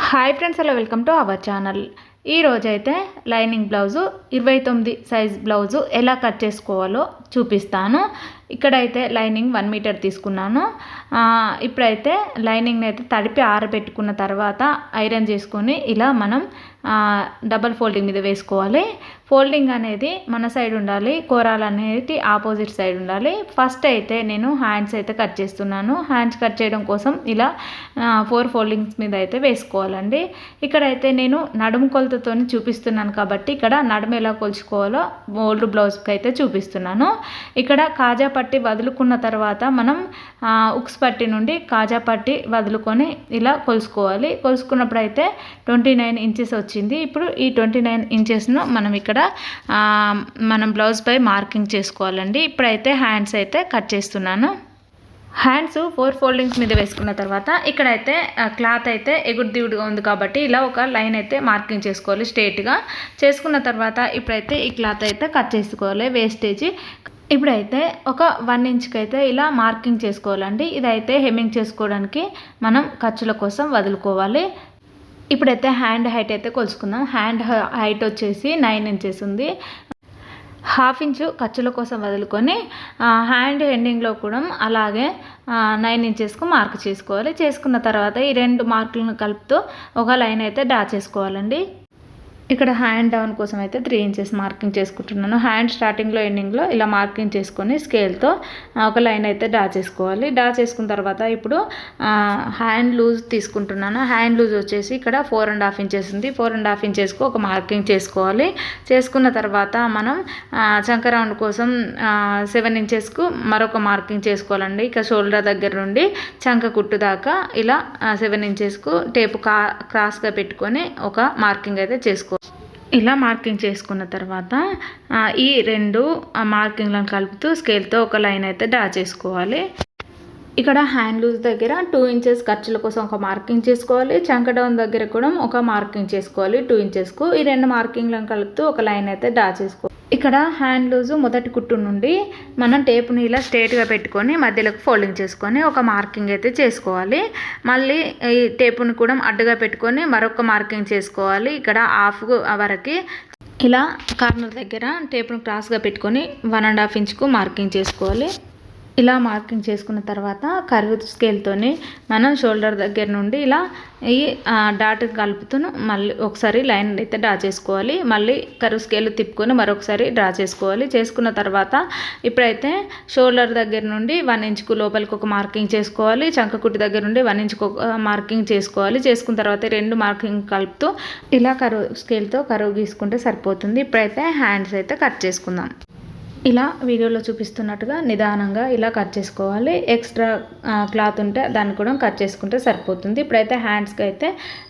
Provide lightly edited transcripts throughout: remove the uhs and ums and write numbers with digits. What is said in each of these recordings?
Hi friends, hello, welcome to our channel. ఈరోజైతే lining blouse 29 size blouse ఎలా cut చేసుకోవాలో చూపిస్తాను. ఇక్కడైతే లైనింగ్ 1 మీటర్ తీసుకున్నాను. ఇప్పుడైతే లైనింగ్ని అయితే తడిపి ఆరబెట్టుకున్న తర్వాత ఐరన్ చేసుకొని ఇలా మనం డబల్ ఫోల్డింగ్ మీద వేసుకోవాలి. ఫోల్డింగ్ అనేది మన సైడ్ ఉండాలి, కోరాలు అనేది ఆపోజిట్ సైడ్ ఉండాలి. ఫస్ట్ అయితే నేను హ్యాండ్స్ అయితే కట్ చేస్తున్నాను. హ్యాండ్స్ కట్ చేయడం కోసం ఇలా 4 ఫోల్డింగ్స్ మీద అయితే వేసుకోవాలండి. ఇక్కడైతే నేను నడుము కొలతతో చూపిస్తున్నాను కాబట్టి ఇక్కడ నడుము ఎలా కొలుచుకోవాలో ఓల్డ్ బ్లౌజ్కి అయితే చూపిస్తున్నాను. ఇక్కడ కాజా పట్టి వదులుకున్న తర్వాత మనం ఉక్స్ పట్టి నుండి కాజా పట్టి వదులుకొని ఇలా కొలుసుకోవాలి. కొలుసుకున్నప్పుడు అయితే 29 ఇంచెస్ వచ్చింది. ఇప్పుడు ఈ 29 ఇంచెస్ను మనం ఇక్కడ మనం బ్లౌజ్ పై మార్కింగ్ చేసుకోవాలండి. ఇప్పుడైతే హ్యాండ్స్ అయితే కట్ చేస్తున్నాను. హ్యాండ్స్ 4 ఫోల్డింగ్స్ మీద వేసుకున్న తర్వాత ఇక్కడైతే క్లాత్ అయితే ఎగుడు దిగుడుగా ఉంది కాబట్టి ఇలా ఒక లైన్ అయితే మార్కింగ్ చేసుకోవాలి స్ట్రేట్గా. చేసుకున్న తర్వాత ఇప్పుడైతే ఈ క్లాత్ అయితే కట్ చేసుకోవాలి వేస్టేజ్. ఇప్పుడైతే ఒక 1 ఇంచ్కి అయితే ఇలా మార్కింగ్ చేసుకోవాలండి. ఇదైతే హెమ్మింగ్ చేసుకోవడానికి మనం ఖర్చుల కోసం వదులుకోవాలి. ఇప్పుడైతే హ్యాండ్ హైట్ అయితే కొలుసుకుందాం. హ్యాండ్ హైట్ వచ్చేసి 9 ఇంచెస్ ఉంది. 1/2 ఇంచు ఖర్చుల కోసం వదులుకొని హ్యాండ్ ఎండింగ్లో కూడా అలాగే 9 ఇంచెస్కు మార్క్ చేసుకోవాలి. చేసుకున్న తర్వాత ఈ 2 మార్కులను కలుపుతూ ఒక లైన్ అయితే డ్రా చేసుకోవాలండి. ఇక్కడ హ్యాండ్ డౌన్ కోసం అయితే 3 ఇంచెస్ మార్కింగ్ చేసుకుంటున్నాను. హ్యాండ్ స్టార్టింగ్లో ఎండింగ్లో ఇలా మార్కింగ్ చేసుకొని స్కేల్తో ఒక లైన్ అయితే డ్రా చేసుకోవాలి. డ్రా చేసుకున్న తర్వాత ఇప్పుడు హ్యాండ్ లూజ్ తీసుకుంటున్నాను. హ్యాండ్ లూజ్ వచ్చేసి ఇక్కడ 4.5 ఇంచెస్ ఉంది. 4.5 ఇంచెస్కు ఒక మార్కింగ్ చేసుకోవాలి. చేసుకున్న తర్వాత మనం చంక రౌండ్ కోసం 7 ఇంచెస్కు మరొక మార్కింగ్ చేసుకోవాలండి. ఇక షోల్డర్ దగ్గర నుండి చంక కుట్టు దాకా ఇలా 7 ఇంచెస్కు టేపు క్రాస్గా పెట్టుకొని ఒక మార్కింగ్ అయితే చేసుకోవాలి. ఇలా మార్కింగ్ చేసుకున్న తర్వాత ఈ 2 మార్కింగ్లను కలుపుతూ స్కేల్తో ఒక లైన్ అయితే డ్రా చేసుకోవాలి. ఇక్కడ హ్యాండ్ లూజ్ దగ్గర 2 ఇంచెస్ ఖర్చుల కోసం ఒక మార్కింగ్ చేసుకోవాలి. చంక డౌన్ దగ్గర కూడా ఒక మార్కింగ్ చేసుకోవాలి 2 ఇంచెస్కు. ఈ 2 మార్కింగ్లను కలుపుతూ ఒక లైన్ అయితే డ్రా చేసుకోవాలి. ఇక్కడ హ్యాండ్ లూజు మొదటి కుట్టు నుండి మనం టేపుని ఇలా స్ట్రేట్గా పెట్టుకొని మధ్యలోకి ఫోల్డింగ్ చేసుకొని ఒక మార్కింగ్ అయితే చేసుకోవాలి. మళ్ళీ ఈ టేపుని కూడా అడ్డుగా పెట్టుకొని మరొక మార్కింగ్ చేసుకోవాలి. ఇక్కడ హాఫ్ వరకు ఇలా కార్నర్ దగ్గర టేపును క్రాస్గా పెట్టుకొని 1.5 ఇంచుకు మార్కింగ్ చేసుకోవాలి. ఇలా మార్కింగ్ చేసుకున్న తర్వాత కర్వ్ స్కేల్తోని మనం షోల్డర్ దగ్గర నుండి ఇలా ఈ డాట్ కలుపుతూ మళ్ళీ ఒకసారి లైన్ అయితే డ్రా చేసుకోవాలి. మళ్ళీ కర్వ్ స్కేల్ తిప్పుకొని మరొకసారి డ్రా చేసుకోవాలి. చేసుకున్న తర్వాత ఇప్పుడైతే షోల్డర్ దగ్గర నుండి 1 ఇంచుకు లోపలికి ఒక మార్కింగ్ చేసుకోవాలి. చంకకుట్టి దగ్గర నుండి 1 ఇంచుకు ఒక మార్కింగ్ చేసుకోవాలి. చేసుకున్న తర్వాత 2 మార్కింగ్ కలుపుతూ ఇలా కర్వ్ స్కేల్తో కర్వ్ గీసుకుంటే సరిపోతుంది. ఇప్పుడైతే హ్యాండ్స్ అయితే కట్ చేసుకుందాం. ఇలా వీడియోలో చూపిస్తున్నట్టుగా నిదానంగా ఇలా కట్ చేసుకోవాలి. ఎక్స్ట్రా క్లాత్ ఉంటే దాన్ని కూడా కట్ చేసుకుంటే సరిపోతుంది. ఇప్పుడైతే హ్యాండ్స్కి అయితే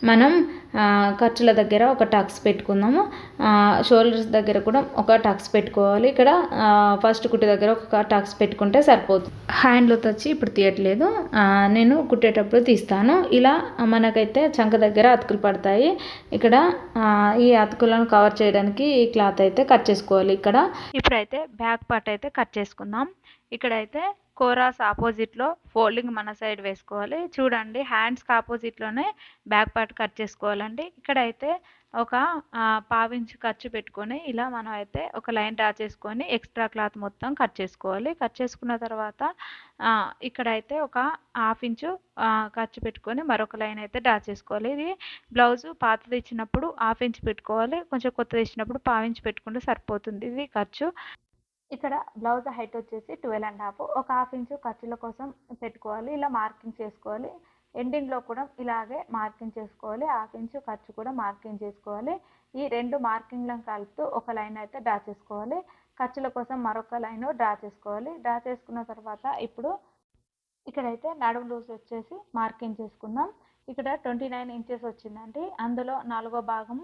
మనం ఖర్చుల దగ్గర ఒక టక్స్ పెట్టుకుందాము. షోల్డర్స్ దగ్గర కూడా ఒక టక్స్ పెట్టుకోవాలి. ఇక్కడ ఫస్ట్ కుట్టి దగ్గర ఒక టక్స్ పెట్టుకుంటే సరిపోతుంది. హ్యాండ్లో వచ్చి ఇప్పుడు తీయట్లేదు, నేను కుట్టేటప్పుడు తీస్తాను. ఇలా మనకైతే చంక దగ్గర అతుకులు పడతాయి. ఇక్కడ ఈ అతుకులను కవర్ చేయడానికి ఈ క్లాత్ అయితే కట్ చేసుకోవాలి. ఇప్పుడైతే బ్యాక్ పార్ట్ అయితే కట్ చేసుకుందాం. ఇక్కడైతే కోరాస్ ఆపోజిట్లో ఫోల్డింగ్ మన సైడ్ వేసుకోవాలి. చూడండి, హ్యాండ్స్కి ఆపోజిట్లోనే బ్యాక్ పార్ట్ కట్ చేసుకోవాలండి. ఇక్కడైతే ఒక 1/2 ఇంచు ఖర్చు పెట్టుకొని ఇలా మనం అయితే ఒక లైన్ డ్రా చేసుకొని ఎక్స్ట్రా క్లాత్ మొత్తం కట్ చేసుకోవాలి. కట్ చేసుకున్న తర్వాత ఇక్కడైతే ఒక 1/2 ఇంచు ఖర్చు పెట్టుకొని మరొక లైన్ అయితే డ్రా చేసుకోవాలి. ఇది బ్లౌజు పాతది ఇచ్చినప్పుడు 1/2 ఇంచు పెట్టుకోవాలి. కొంచెం కొత్తది ఇచ్చినప్పుడు 1/2 ఇంచు పెట్టుకుంటే సరిపోతుంది. ఇది ఖర్చు. ఇక్కడ బ్లౌజ్ హైట్ వచ్చేసి 12.5, ఒక 1/2 ఇంచు ఖర్చుల కోసం పెట్టుకోవాలి. ఇలా మార్కింగ్ చేసుకోవాలి. ఎండింగ్లో కూడా ఇలాగే మార్కింగ్ చేసుకోవాలి. 1/2 ఇంచు ఖర్చు కూడా మార్కింగ్ చేసుకోవాలి. ఈ 2 మార్కింగ్లను కలుపుతూ ఒక లైన్ అయితే డ్రా చేసుకోవాలి. ఖర్చుల కోసం మరొక లైన్ డ్రా చేసుకోవాలి. డ్రా చేసుకున్న తర్వాత ఇప్పుడు ఇక్కడైతే నడుము లూజ్ వచ్చేసి మార్కింగ్ చేసుకుందాం. ఇక్కడ 29 ఇంచెస్ వచ్చిందండి. అందులో 4వ భాగం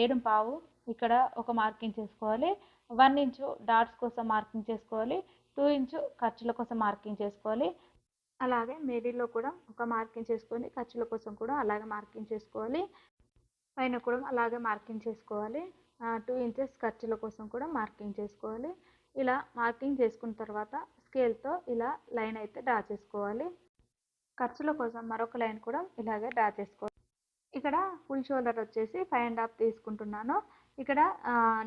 7.5 ఇక్కడ ఒక మార్కింగ్ చేసుకోవాలి. 1 ఇంచు డాట్స్ కోసం మార్కింగ్ చేసుకోవాలి. 2 ఇంచు ఖర్చుల కోసం మార్కింగ్ చేసుకోవాలి. అలాగే మిడిల్లో కూడా ఒక మార్కింగ్ చేసుకొని ఖర్చుల కోసం కూడా అలాగే మార్కింగ్ చేసుకోవాలి. పైన కూడా అలాగే మార్కింగ్ చేసుకోవాలి. 2 ఇంచెస్ ఖర్చుల కోసం కూడా మార్కింగ్ చేసుకోవాలి. ఇలా మార్కింగ్ చేసుకున్న తర్వాత స్కేల్తో ఇలా లైన్ అయితే డ్రా చేసుకోవాలి. ఖర్చుల కోసం మరొక లైన్ కూడా ఇలాగే డ్రా చేసుకోవాలి. ఇక్కడ ఫుల్ షోల్డర్ వచ్చేసి 5.5 తీసుకుంటున్నాను. ఇక్కడ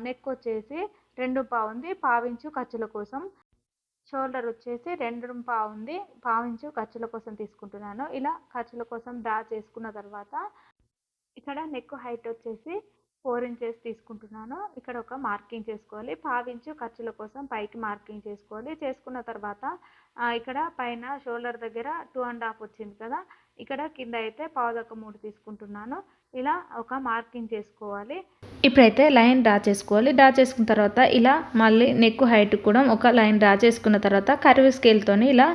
నెక్ వచ్చేసి 2.5 ఉంది, పావించు ఖర్చుల కోసం. షోల్డర్ వచ్చేసి 2.5 ఉంది, పావించు ఖర్చుల కోసం తీసుకుంటున్నాను. ఇలా ఖర్చుల కోసం డ్రా చేసుకున్న తర్వాత ఇక్కడ నెక్ హైట్ వచ్చేసి 4 ఇంచెస్ తీసుకుంటున్నాను. ఇక్కడ ఒక మార్కింగ్ చేసుకోవాలి. పావించు ఖర్చుల కోసం పైకి మార్కింగ్ చేసుకోవాలి. చేసుకున్న తర్వాత ఇక్కడ పైన షోల్డర్ దగ్గర 2.5 వచ్చింది కదా, ఇక్కడ కింద అయితే 1/4 తీసుకుంటున్నాను. ఇలా ఒక మార్కింగ్ చేసుకోవాలి. ఇప్పుడైతే లైన్ డ్రా చేసుకోవాలి. డ్రా చేసుకున్న తర్వాత ఇలా మళ్ళీ నెక్ హైట్ కూడా ఒక లైన్ డ్రా చేసుకున్న తర్వాత కర్వ్ స్కేల్తోని ఇలా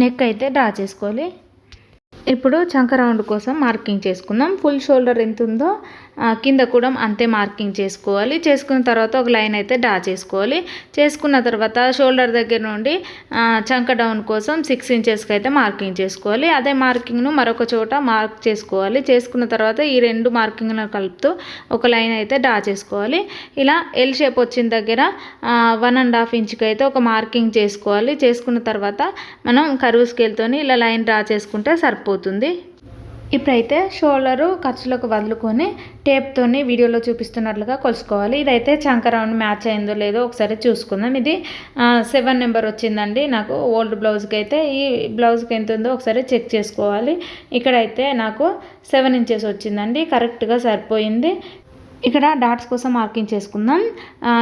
నెక్ అయితే డ్రా చేసుకోవాలి. ఇప్పుడు చంక రౌండ్ కోసం మార్కింగ్ చేసుకుందాం. ఫుల్ షోల్డర్ ఎంత ఉందో కింద కూడా అంతే మార్కింగ్ చేసుకోవాలి. చేసుకున్న తర్వాత ఒక లైన్ అయితే డ్రా చేసుకోవాలి. చేసుకున్న తర్వాత షోల్డర్ దగ్గర నుండి చంక డౌన్ కోసం 6 ఇంచెస్కి అయితే మార్కింగ్ చేసుకోవాలి. అదే మార్కింగ్ను మరొక చోట మార్క్ చేసుకోవాలి. చేసుకున్న తర్వాత ఈ 2 మార్కింగ్లను కలుపుతూ ఒక లైన్ అయితే డ్రా చేసుకోవాలి. ఇలా ఎల్ షేప్ వచ్చిన దగ్గర 1.5 ఇంచుకి అయితే ఒక మార్కింగ్ చేసుకోవాలి. చేసుకున్న తర్వాత మనం కర్వ్ స్కేల్తో ఇలా లైన్ డ్రా చేసుకుంటే సరిపోతుంది. ఇప్పుడైతే షోల్డరు ఖర్చులకు వదులుకొని టేప్తోని వీడియోలో చూపిస్తున్నట్లుగా కొలుసుకోవాలి. ఇదైతే చంక రౌండ్ మ్యాచ్ అయిందో లేదో ఒకసారి చూసుకుందాం. ఇది 7 నెంబర్ వచ్చిందండి నాకు ఓల్డ్ బ్లౌజ్కి అయితే. ఈ బ్లౌజ్కి ఎంత ఉందో ఒకసారి చెక్ చేసుకోవాలి. ఇక్కడైతే నాకు 7 ఇంచెస్ వచ్చిందండి, కరెక్ట్గా సరిపోయింది. ఇక్కడ డాట్స్ కోసం మార్కింగ్ చేసుకుందాం.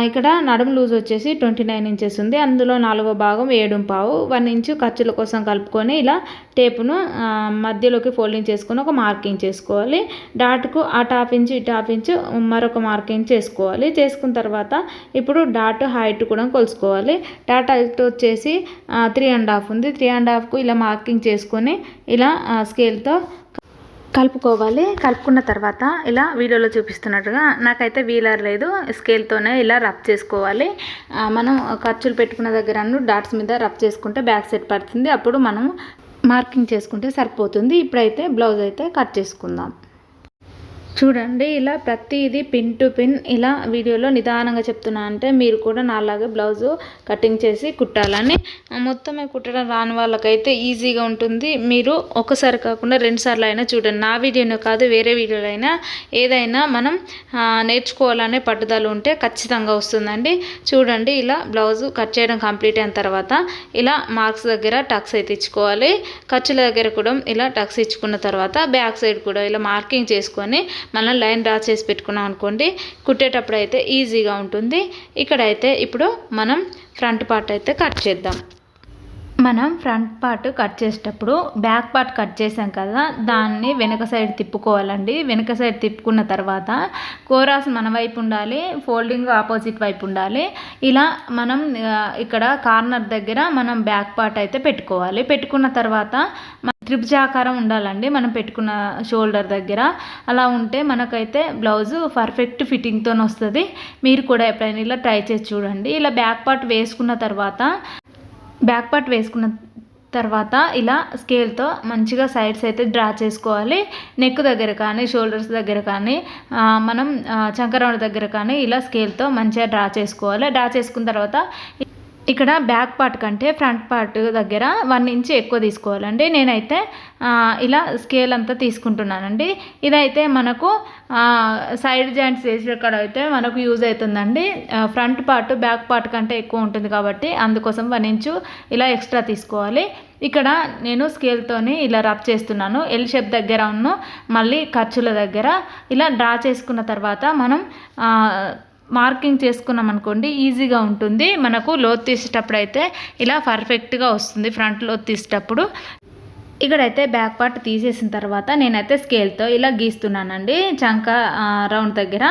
ఇక్కడ నడుము లూజ్ వచ్చేసి 29 ఇంచెస్ ఉంది. అందులో 4వ భాగం 7.5, 1 ఇంచు ఖర్చుల కోసం కలుపుకొని ఇలా టేపును మధ్యలోకి ఫోల్డింగ్ చేసుకొని ఒక మార్కింగ్ చేసుకోవాలి. డాట్కు అటు 1/2 ఇంచు ఇటు 1/2 ఇంచు మరొక మార్కింగ్ చేసుకోవాలి. చేసుకున్న తర్వాత ఇప్పుడు డాట్ హైట్ కూడా కొలుసుకోవాలి. డాట్ హైట్ వచ్చేసి 3.5 ఉంది. 3.5కు ఇలా మార్కింగ్ చేసుకొని ఇలా స్కేల్తో కలుపుకోవాలి. కలుపుకున్న తర్వాత ఇలా వీడియోలో చూపిస్తున్నట్టుగా నాకైతే వీలర్ లేదు, స్కేల్తోనే ఇలా రబ్ చేసుకోవాలి. మనం ఖర్చులు పెట్టుకున్న దగ్గర డాట్స్ మీద రబ్ చేసుకుంటే బ్యాక్ సైడ్ పడుతుంది. అప్పుడు మనం మార్కింగ్ చేసుకుంటే సరిపోతుంది. ఇప్పుడైతే బ్లౌజ్ అయితే కట్ చేసుకుందాం. చూడండి ఇలా ప్రతిదీ పిన్ టు పిన్ ఇలా వీడియోలో నిదానంగా చెప్తున్నా అంటే మీరు కూడా నాలాగే బ్లౌజు కటింగ్ చేసి కుట్టాలని. మొత్తమే కుట్టడం రాని వాళ్ళకైతే ఈజీగా ఉంటుంది. మీరు ఒకసారి కాకుండా 2 సార్లు అయినా చూడండి. నా వీడియోనే కాదు వేరే వీడియోలో అయినా ఏదైనా మనం నేర్చుకోవాలనే పట్టుదల ఉంటే ఖచ్చితంగా వస్తుందండి. చూడండి ఇలా బ్లౌజు కట్ చేయడం కంప్లీట్ అయిన తర్వాత ఇలా మార్క్స్ దగ్గర టక్స్ అయితే ఇచ్చుకోవాలి. ఖర్చుల దగ్గర కూడా ఇలా టక్స్ ఇచ్చుకున్న తర్వాత బ్యాక్ సైడ్ కూడా ఇలా మార్కింగ్ చేసుకొని మనం లైన్ డ్రా చేసి పెట్టుకున్నాం అనుకోండి, కుట్టేటప్పుడు అయితే ఈజీగా ఉంటుంది. ఇక్కడైతే ఇప్పుడు మనం ఫ్రంట్ పార్ట్ అయితే కట్ చేద్దాం. మనం ఫ్రంట్ పార్ట్ కట్ చేసేటప్పుడు బ్యాక్ పార్ట్ కట్ చేసాం కదా, దాన్ని వెనక సైడ్ తిప్పుకోవాలండి. వెనక సైడ్ తిప్పుకున్న తర్వాత కోరాస్ మన వైపు ఉండాలి, ఫోల్డింగ్ ఆపోజిట్ వైపు ఉండాలి. ఇలా మనం ఇక్కడ కార్నర్ దగ్గర మనం బ్యాక్ పార్ట్ అయితే పెట్టుకోవాలి. పెట్టుకున్న తర్వాత త్రిభుజాకారం ఉండాలండి మనం పెట్టుకున్న షోల్డర్ దగ్గర. అలా ఉంటే మనకైతే బ్లౌజు పర్ఫెక్ట్ ఫిట్టింగ్తో వస్తుంది. మీరు కూడా ఎప్పుడైనా ఇలా ట్రై చేసి చూడండి. ఇలా బ్యాక్ పార్ట్ వేసుకున్న తర్వాత ఇలా స్కేల్తో మంచిగా సైడ్స్ అయితే డ్రా చేసుకోవాలి. నెక్ దగ్గర కానీ షోల్డర్స్ దగ్గర కానీ మనం చంక రౌండ్ దగ్గర కానీ ఇలా స్కేల్తో మంచిగా డ్రా చేసుకోవాలి. డ్రా చేసుకున్న తర్వాత ఇక్కడ బ్యాక్ పార్ట్ కంటే ఫ్రంట్ పార్ట్ దగ్గర 1 ఇంచ్ ఎక్కువ తీసుకోవాలండి. నేనైతే ఇలా స్కేల్ అంతా తీసుకుంటున్నానండి. ఇదైతే మనకు సైడ్ జాయింట్స్ వేసేక్కడ అయితే మనకు యూజ్ అవుతుందండి. ఫ్రంట్ పార్ట్ బ్యాక్ పార్ట్ కంటే ఎక్కువ ఉంటుంది కాబట్టి అందుకోసం 1 ఇంచు ఇలా ఎక్స్ట్రా తీసుకోవాలి. ఇక్కడ నేను స్కేల్తోని ఇలా రబ్ చేస్తున్నాను. ఎల్ షేప్ దగ్గర మళ్ళీ ఖర్చుల దగ్గర ఇలా డ్రా చేసుకున్న తర్వాత మనం మార్కింగ్ చేసుకున్నాం అనుకోండి ఈజీగా ఉంటుంది. మనకు లోతు తీసేటప్పుడు అయితే ఇలా పర్ఫెక్ట్గా వస్తుంది. ఫ్రంట్ లోతు తీసేటప్పుడు ఇక్కడైతే బ్యాక్ పార్ట్ తీసేసిన తర్వాత నేనైతే స్కేల్తో ఇలా గీస్తున్నానండి. చంక రౌండ్ దగ్గర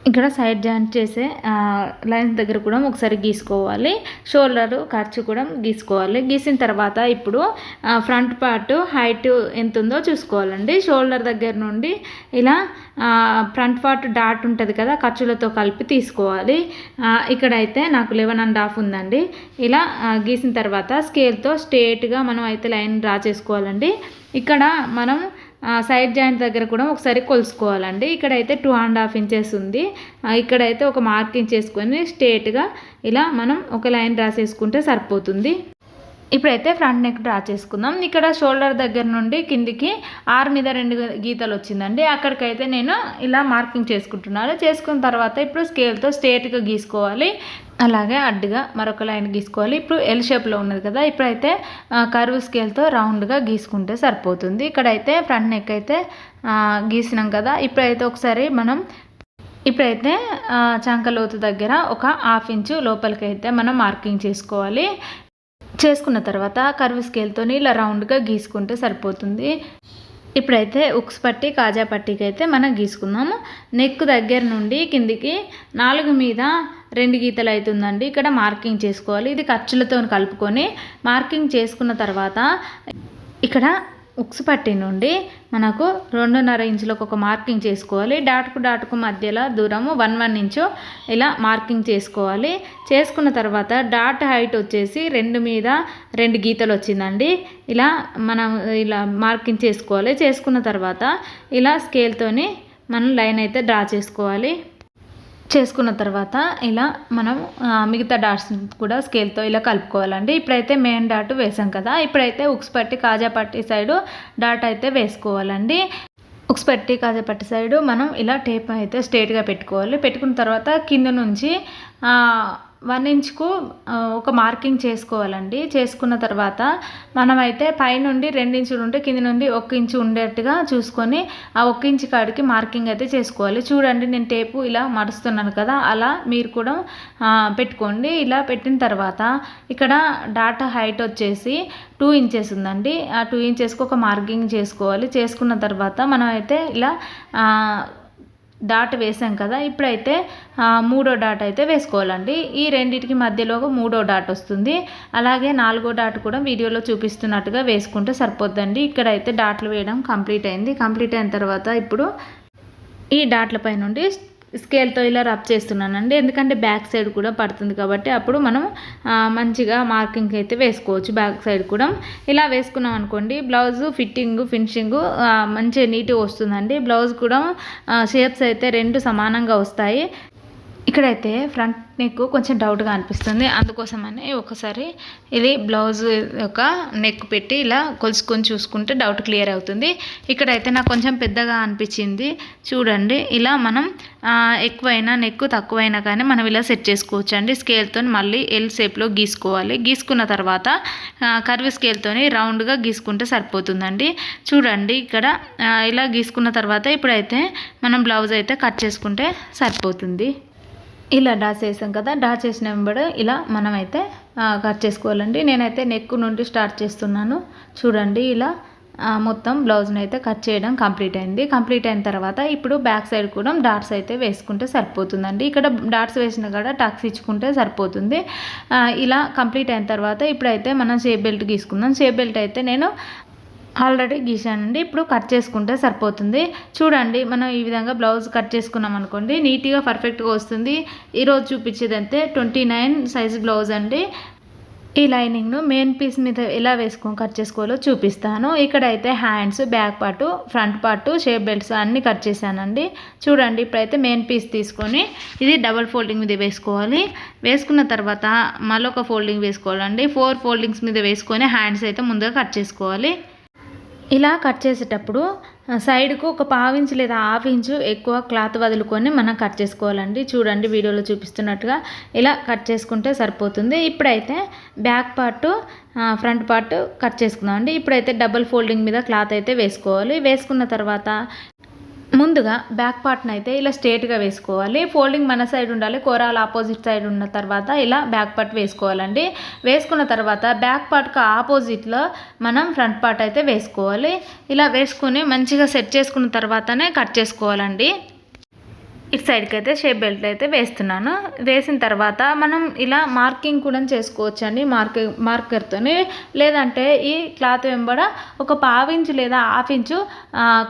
ఇక్కడ సైడ్ జాయింట్ చేసే లైన్స్ దగ్గర కూడా ఒకసారి గీసుకోవాలి. షోల్డర్ ఖర్చు కూడా గీసుకోవాలి. గీసిన తర్వాత ఇప్పుడు ఫ్రంట్ పార్ట్ హైట్ ఎంత ఉందో చూసుకోవాలండి. షోల్డర్ దగ్గర నుండి ఇలా ఫ్రంట్ పార్ట్ డాట్ ఉంటుంది కదా, ఖర్చులతో కలిపి తీసుకోవాలి. ఇక్కడైతే నాకు 11.5 ఉందండి. ఇలా గీసిన తర్వాత స్కేల్తో స్ట్రేట్గా మనం అయితే లైన్ డ్రా చేసుకోవాలండి. ఇక్కడ మనం సైడ్ జాయింట్ దగ్గర కూడా ఒకసారి కొలుసుకోవాలండి. ఇక్కడైతే 2.5 ఇంచెస్ ఉంది. ఇక్కడైతే ఒక మార్కింగ్ చేసుకొని స్ట్రేట్గా ఇలా మనం ఒక లైన్ డ్రా చేసుకుంటే సరిపోతుంది. ఇప్పుడైతే ఫ్రంట్ నెక్ డ్రా చేసుకుందాం. ఇక్కడ షోల్డర్ దగ్గర నుండి కిందికి 6 మీద 2 గీతలు వచ్చిందండి. అక్కడికైతే నేను ఇలా మార్కింగ్ చేసుకుంటున్నాను. చేసుకున్న తర్వాత ఇప్పుడు స్కేల్తో స్ట్రేట్గా గీసుకోవాలి. అలాగే అడ్డుగా మరొక లైన్ గీసుకోవాలి. ఇప్పుడు ఎల్ షేప్లో ఉన్నది కదా, ఇప్పుడైతే కర్వ్ స్కేల్తో రౌండ్గా గీసుకుంటే సరిపోతుంది. ఇక్కడైతే ఫ్రంట్ నెక్ అయితే గీసినాం కదా. ఇప్పుడైతే చంక లోతు దగ్గర ఒక 1/2 ఇంచు లోపలికి అయితే మనం మార్కింగ్ చేసుకోవాలి. చేసుకున్న తర్వాత కర్వ్ స్కేల్తో ఇలా రౌండ్గా గీసుకుంటే సరిపోతుంది. ఇప్పుడైతే ఉక్స్ పట్టి కాజా పట్టీకి అయితే మనం గీసుకుందాము. నెక్ దగ్గర నుండి కిందికి 4 మీద 2 గీతలు అవుతుందండి. ఇక్కడ మార్కింగ్ చేసుకోవాలి. ఇది ఖర్చులతో కలుపుకొని మార్కింగ్ చేసుకున్న తర్వాత ఇక్కడ ఉక్స్ పట్టి నుండి మనకు 2.5 ఇంచులకు ఒక మార్కింగ్ చేసుకోవాలి. డాట్కు మధ్యలో దూరము 1 ఇంచు ఇలా మార్కింగ్ చేసుకోవాలి. చేసుకున్న తర్వాత డాట్ హైట్ వచ్చేసి 2 మీద 2 గీతలు వచ్చిందండి. ఇలా మనం ఇలా మార్కింగ్ చేసుకోవాలి. చేసుకున్న తర్వాత ఇలా స్కేల్తోని మనం లైన్ అయితే డ్రా చేసుకోవాలి. చేసుకున్న తర్వాత ఇలా మనం మిగతా డాట్స్ కూడా స్కేల్తో ఇలా కలుపుకోవాలండి. ఇప్పుడైతే మెయిన్ డాట్ వేసాం కదా, ఇప్పుడైతే ఉక్స్ పట్టి కాజా పట్టి సైడు డాట్ అయితే వేసుకోవాలండి. ఉక్స్ పట్టి కాజా పట్టి సైడు మనం ఇలా టేప్ అయితే స్ట్రేట్గా పెట్టుకోవాలి. పెట్టుకున్న తర్వాత కింద నుంచి 1 ఇంచుకు ఒక మార్కింగ్ చేసుకోవాలండి. చేసుకున్న తర్వాత మనమైతే పైనుండి 2 ఇంచులు ఉంటే కింద నుండి 1 ఇంచు ఉండేట్టుగా చూసుకొని ఆ 1 ఇంచు కాడికి మార్కింగ్ అయితే చేసుకోవాలి. చూడండి, నేను టేపు ఇలా మడుస్తున్నాను కదా, అలా మీరు కూడా పెట్టుకోండి. ఇలా పెట్టిన తర్వాత ఇక్కడ డాటా హైట్ వచ్చేసి 2 ఇంచెస్ ఉందండి. ఆ 2 ఇంచెస్కి ఒక మార్కింగ్ చేసుకోవాలి. చేసుకున్న తర్వాత మనం అయితే ఇలా డాట్ వేసాం కదా, ఇప్పుడైతే 3వ డాట్ అయితే వేసుకోవాలండి. ఈ రెండింటికి మధ్యలో 3వ డాట్ వస్తుంది. అలాగే 4వ డాట్ కూడా వీడియోలో చూపిస్తున్నట్టుగా వేసుకుంటే సరిపోద్దండి. ఇక్కడైతే డాట్లు వేయడం కంప్లీట్ అయింది. కంప్లీట్ అయిన తర్వాత ఇప్పుడు ఈ డాట్లపై నుండి స్కేల్తో ఇలా రబ్ చేస్తున్నానండి. ఎందుకంటే బ్యాక్ సైడ్ కూడా పడుతుంది కాబట్టి అప్పుడు మనం మంచిగా మార్కింగ్ అయితే వేసుకోవచ్చు. బ్యాక్ సైడ్ కూడా ఇలా వేసుకున్నాం అనుకోండి, బ్లౌజ్ ఫినిషింగ్ మంచిగా నీట్గా వస్తుందండి. బ్లౌజ్ కూడా షేప్స్ అయితే 2 సమానంగా వస్తాయి. ఇక్కడైతే ఫ్రంట్ నెక్ కొంచెం డౌట్గా అనిపిస్తుంది, అందుకోసమని ఒకసారి ఇది బ్లౌజ్ యొక్క నెక్ పెట్టి ఇలా కొలుసుకొని చూసుకుంటే డౌట్ క్లియర్ అవుతుంది. ఇక్కడైతే నాకు కొంచెం పెద్దగా అనిపించింది. చూడండి, ఇలా మనం ఎక్కువైనా నెక్ తక్కువైనా కానీ మనం ఇలా సెట్ చేసుకోవచ్చు అండి. స్కేల్తో మళ్ళీ ఎల్ షేప్లో గీసుకోవాలి. గీసుకున్న తర్వాత కర్వ్ స్కేల్తో రౌండ్గా గీసుకుంటే సరిపోతుందండి. చూడండి, ఇక్కడ ఇలా గీసుకున్న తర్వాత ఇప్పుడైతే మనం బ్లౌజ్ అయితే కట్ చేసుకుంటే సరిపోతుంది. ఇలా డ్రా చేసాం కదా, డ్రా చేసిన వెంబడి ఇలా మనమైతే కట్ చేసుకోవాలండి. నేనైతే నెక్ నుండి స్టార్ట్ చేస్తున్నాను. చూడండి, ఇలా మొత్తం బ్లౌజ్ని అయితే కట్ చేయడం కంప్లీట్ అయింది. కంప్లీట్ అయిన తర్వాత ఇప్పుడు బ్యాక్ సైడ్ కూడా డాట్స్ అయితే వేసుకుంటే సరిపోతుందండి. ఇక్కడ డాట్స్ వేసిన కూడా టక్స్ ఇచ్చుకుంటే సరిపోతుంది. ఇలా కంప్లీట్ అయిన తర్వాత ఇప్పుడైతే మనం షేప్ బెల్ట్ గీసుకుందాం. షేప్ బెల్ట్ అయితే నేను ఆల్రెడీ గీసానండి. ఇప్పుడు కట్ చేసుకుంటే సరిపోతుంది. చూడండి, మనం ఈ విధంగా బ్లౌజ్ కట్ చేసుకున్నాం అనుకోండి, నీట్గా పర్ఫెక్ట్గా వస్తుంది. ఈరోజు చూపించేది అయితే 29 సైజ్ బ్లౌజ్ అండి. ఈ లైనింగ్ను మెయిన్ పీస్ మీద ఎలా వేసుకొని కట్ చేసుకోవాలో చూపిస్తాను. ఇక్కడైతే hands, back part, front part, shape belts అన్నీ కట్ చేశానండి. చూడండి, ఇప్పుడైతే మెయిన్ పీస్ తీసుకొని ఇది డబల్ ఫోల్డింగ్ మీద వేసుకోవాలి. వేసుకున్న తర్వాత మళ్ళొక ఫోల్డింగ్ వేసుకోవాలండి. 4 ఫోల్డింగ్స్ మీద వేసుకొని హ్యాండ్స్ అయితే ముందుగా కట్ చేసుకోవాలి. ఇలా కట్ చేసేటప్పుడు సైడ్కు ఒక 1/2 ఇంచు లేదా 1/2 ఇంచు ఎక్కువ క్లాత్ వదులుకొని మనం కట్ చేసుకోవాలండి. చూడండి, వీడియోలో చూపిస్తున్నట్టుగా ఇలా కట్ చేసుకుంటే సరిపోతుంది. ఇప్పుడైతే back part, front part cut చేసుకుందాం అండి. ఇప్పుడైతే డబుల్ ఫోల్డింగ్ మీద క్లాత్ అయితే వేసుకోవాలి. వేసుకున్న తర్వాత ముందుగా బ్యాక్ పార్ట్ని అయితే ఇలా స్ట్రేట్గా వేసుకోవాలి. ఫోల్డింగ్ మన సైడ్ ఉండాలి, కోరాలు ఆపోజిట్ సైడ్ ఉన్న తర్వాత ఇలా బ్యాక్ పార్ట్ వేసుకోవాలండి. వేసుకున్న తర్వాత బ్యాక్ పార్ట్కి ఆపోజిట్లో మనం ఫ్రంట్ పార్ట్ అయితే వేసుకోవాలి. ఇలా వేసుకొని మంచిగా సెట్ చేసుకున్న తర్వాతనే కట్ చేసుకోవాలండి. ఇటు సైడ్కి అయితే షేప్ బెల్ట్ అయితే వేస్తున్నాను. వేసిన తర్వాత మనం ఇలా మార్కింగ్ కూడా చేసుకోవచ్చు అండి, మార్కర్తోని. లేదంటే ఈ క్లాత్ వెంబడ ఒక 1/2 ఇంచు లేదా 1/2 ఇంచు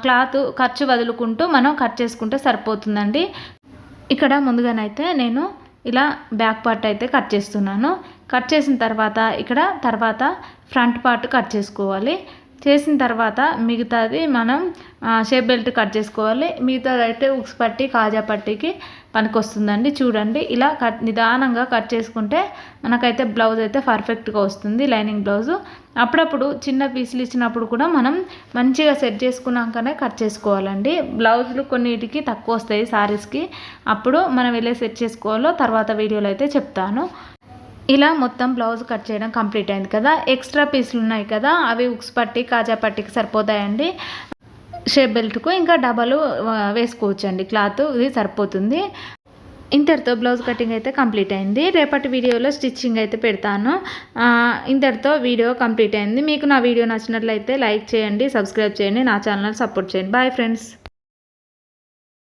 క్లాత్ ఖర్చు వదులుకుంటూ మనం కట్ చేసుకుంటే సరిపోతుందండి. ఇక్కడ ముందుగానైతే నేను ఇలా బ్యాక్ పార్ట్ అయితే కట్ చేస్తున్నాను. కట్ చేసిన తర్వాత ఇక్కడ ఫ్రంట్ పార్ట్ కట్ చేసుకోవాలి. చేసిన తర్వాత మిగతాది మనం షేప్ బెల్ట్ కట్ చేసుకోవాలి. మిగతాది అయితే ఉక్స్ పట్టి కాజా పట్టీకి పనికొస్తుందండి. చూడండి ఇలా నిదానంగా కట్ చేసుకుంటే మనకైతే బ్లౌజ్ అయితే పర్ఫెక్ట్గా వస్తుంది, లైనింగ్ బ్లౌజు. అప్పుడప్పుడు చిన్న పీసులు ఇచ్చినప్పుడు కూడా మనం మంచిగా సెట్ చేసుకున్నాకనే కట్ చేసుకోవాలండి. బ్లౌజులు కొన్నిటికి తక్కువ వస్తాయి సారీస్కి, అప్పుడు మనం ఎలా సెట్ చేసుకోవాలో తర్వాత వీడియోలో అయితే చెప్తాను. ఇలా మొత్తం బ్లౌజ్ కట్ చేయడం కంప్లీట్ అయింది కదా. ఎక్స్ట్రా పీసులు ఉన్నాయి కదా, అవి ఉక్స్ పట్టి కాజా పట్టీకి సరిపోతాయండి. షేప్ బెల్ట్కు ఇంకా డబల్ వేసుకోవచ్చండి, క్లాత్ ఇది సరిపోతుంది. ఇంతటితో బ్లౌజ్ కటింగ్ అయితే కంప్లీట్ అయింది. రేపటి వీడియోలో స్టిచ్చింగ్ అయితే పెడతాను. ఇంతటితో వీడియో కంప్లీట్ అయింది. మీకు నా వీడియో నచ్చినట్లయితే లైక్ చేయండి, సబ్స్క్రైబ్ చేయండి, నా ఛానల్ సపోర్ట్ చేయండి. Bye friends.